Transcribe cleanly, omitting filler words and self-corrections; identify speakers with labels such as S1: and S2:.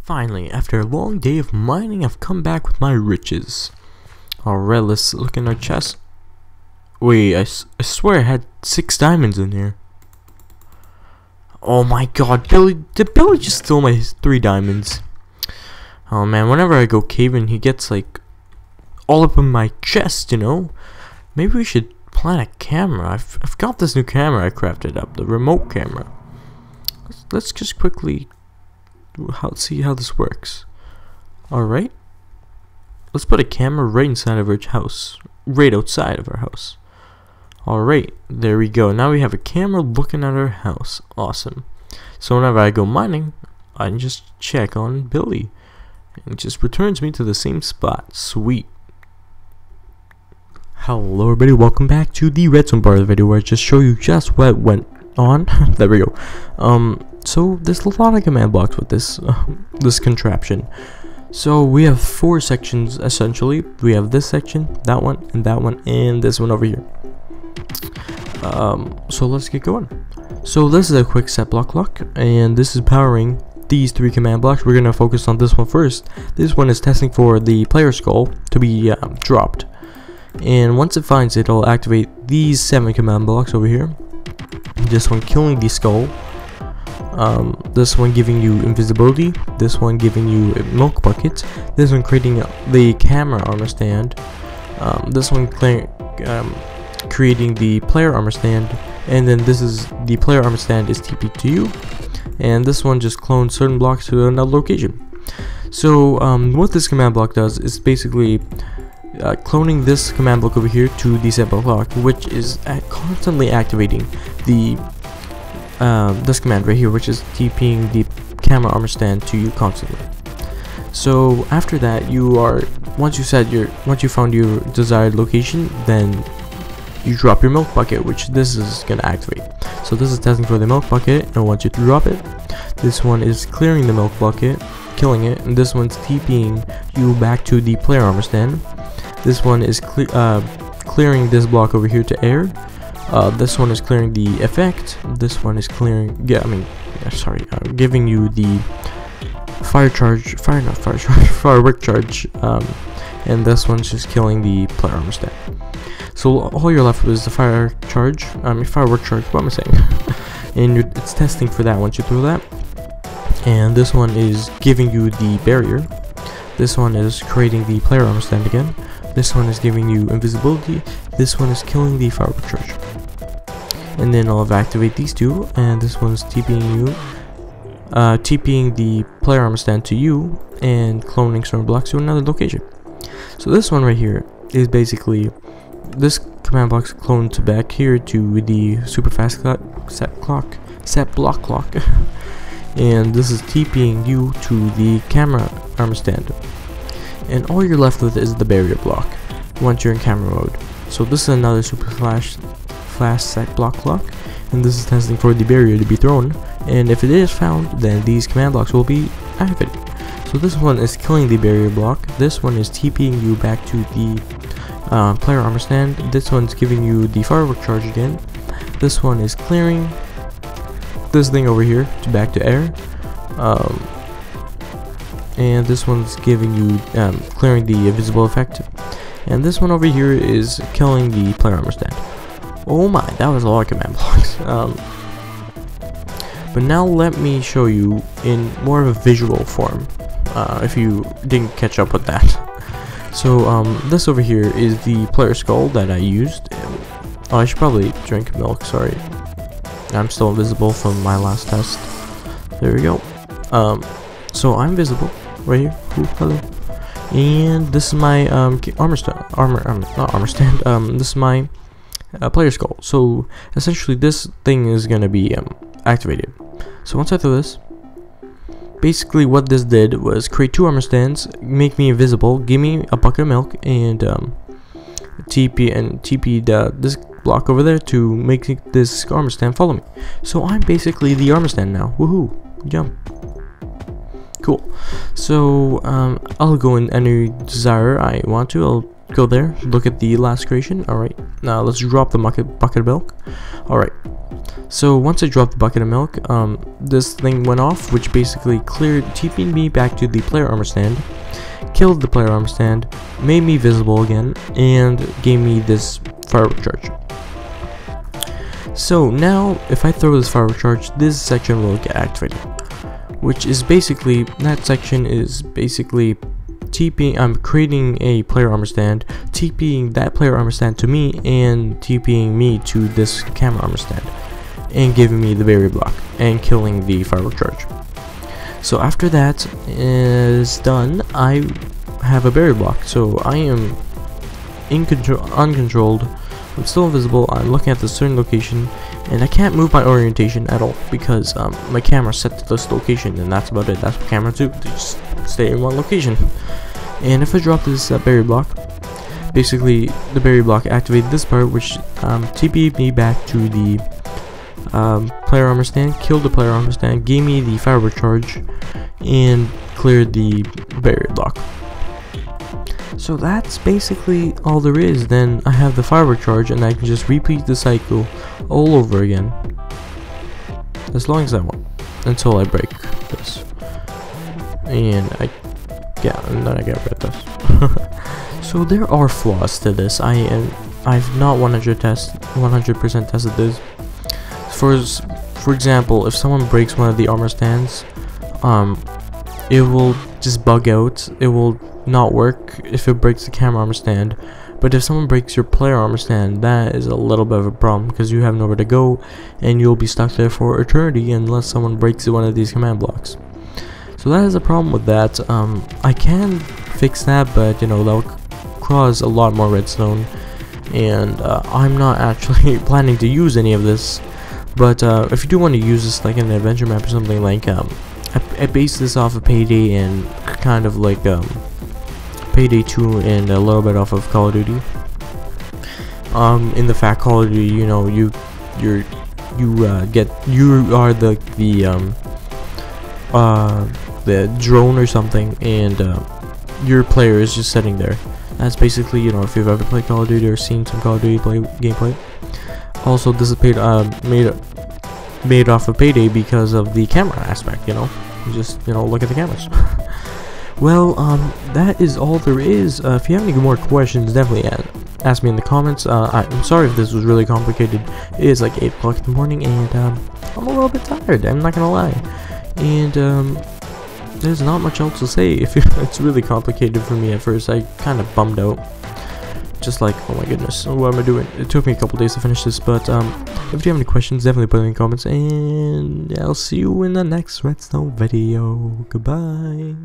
S1: Finally, after a long day of mining, I've come back with my riches. Alright, let's look in our chest. Wait, I swear I had 6 diamonds in here. Oh my god, did Billy just steal my 3 diamonds? Oh man, whenever I go caving, he gets like all up in my chest, you know? Maybe we should plant a camera. I've got this new camera I crafted up, the remote camera. Let's just quickly see how this works. Alright. Let's put a camera right inside of our house. Right outside of our house. Alright, there we go. Now we have a camera looking at our house. Awesome. So whenever I go mining, I can just check on Billy. And it just returns me to the same spot. Sweet. Hello everybody, welcome back to the Redstone part of the video where I just show you just what went on. There we go. So there's a lot of command blocks with this this contraption. So we have 4 sections essentially. We have this section, that one, and this one over here. So let's get going. So this is a quick set block lock, and this is powering these 3 command blocks. We're gonna focus on this one first. This one is testing for the player skull to be dropped, and once it finds it, it'll activate these 7 command blocks over here. This one killing the skull. This one giving you invisibility, this one giving you a milk bucket, this one creating the camera armor stand, this one creating the player armor stand, and then this is the player armor stand is TP to you, and this one just clones certain blocks to another location. So what this command block does is basically cloning this command block over here to the set block, which is constantly activating the this command right here, which is TPing the camera armor stand to you constantly. So after that, once you found your desired location, then you drop your milk bucket, which this is gonna activate. So this is testing for the milk bucket, and once you drop it, this one is clearing the milk bucket, killing it, and this one's TPing you back to the player armor stand. This one is clearing this block over here to air. This one is clearing the effect. This one is clearing, giving you the firework charge, and this one's just killing the player armor stand. So all you're left with is the firework charge. What am I saying? And it's testing for that once you throw that. And this one is giving you the barrier. This one is creating the player armor stand again. This one is giving you invisibility. This one is killing the firework charge. And then I'll activate these 2, and this one's TPing the player armor stand to you and cloning certain blocks to another location. So this one right here is basically this command block's cloned to back here to the super fast set block clock, and this is TPing you to the camera armor stand. And all you're left with is the barrier block once you're in camera mode. So this is another super fast set block clock, and this is testing for the barrier to be thrown, and if it is found, then these command blocks will be activated. So this one is killing the barrier block, this one is TPing you back to the player armor stand, this one's giving you the firework charge again, this one is clearing this thing over here to back to air, and this one's giving you clearing the invisible effect, and this one over here is killing the player armor stand. Oh my, that was a lot of command blocks. But now let me show you in more of a visual form, if you didn't catch up with that. So this over here is the player skull that I used. Oh, I should probably drink milk, sorry. I'm still invisible from my last test. There we go. So I'm visible right here. Ooh, hello. And this is my not armor stand. This is my player skull. So essentially this thing is gonna be activated. So once I throw this, basically what this did was create 2 armor stands, make me invisible, give me a bucket of milk, and TP this block over there to make this armor stand follow me. So I'm basically the armor stand now. Woohoo! Jump. Cool. So I'll go in any desire I want to. I'll go there, look at the last creation. Alright, now let's drop the bucket of milk. Alright, so once I dropped the bucket of milk, this thing went off, which basically TP'd me back to the player armor stand, killed the player armor stand, made me visible again, and gave me this firework charge. So now, if I throw this firework charge, this section will get activated, which is basically, that section is basically I'm creating a player armor stand, TPing that player armor stand to me, and TPing me to this camera armor stand, and giving me the berry block, and killing the firework charge. So after that is done, I have a berry block, so I am uncontrolled. I'm still invisible. I'm looking at this certain location, and I can't move my orientation at all because my camera's set to this location, and that's about it. That's what cameras do. They just stay in one location. And if I drop this berry block, basically the berry block activated this part, which TP'd me back to the player armor stand, killed the player armor stand, gave me the firework charge, and cleared the berry block. So that's basically all there is. Then I have the firework charge, and I can just repeat the cycle all over again, as long as I want, until I break this. And and then I get rid of this. So there are flaws to this. I've not 100% tested this. For example, if someone breaks one of the armor stands, it will just bug out. It will not work if it breaks the camera armor stand. But if someone breaks your player armor stand, that is a little bit of a problem, because you have nowhere to go, and you'll be stuck there for eternity unless someone breaks one of these command blocks. So that is a problem with that. I can fix that, but you know, that'll cause a lot more redstone, and I'm not actually planning to use any of this. But if you do want to use this like in an adventure map or something, like I based this off of Payday and kind of like Payday 2 and a little bit off of Call of Duty. In the fact, Call of Duty, you know, you are the drone or something, and your player is just sitting there. That's basically, you know, if you've ever played Call of Duty or seen some Call of Duty gameplay. Also, this is made off of Payday because of the camera aspect, you know. You just, you know, look at the cameras. Well, that is all there is. If you have any more questions, definitely ask me in the comments. I'm sorry if this was really complicated. It is like 8 o'clock in the morning, and I'm a little bit tired, I'm not gonna lie. And there's not much else to say. If it's really complicated for me at first, I kind of bummed out. Just like, oh my goodness, what am I doing? It took me a couple days to finish this, but if you have any questions, definitely put it in the comments, and I'll see you in the next Redstone video. Goodbye.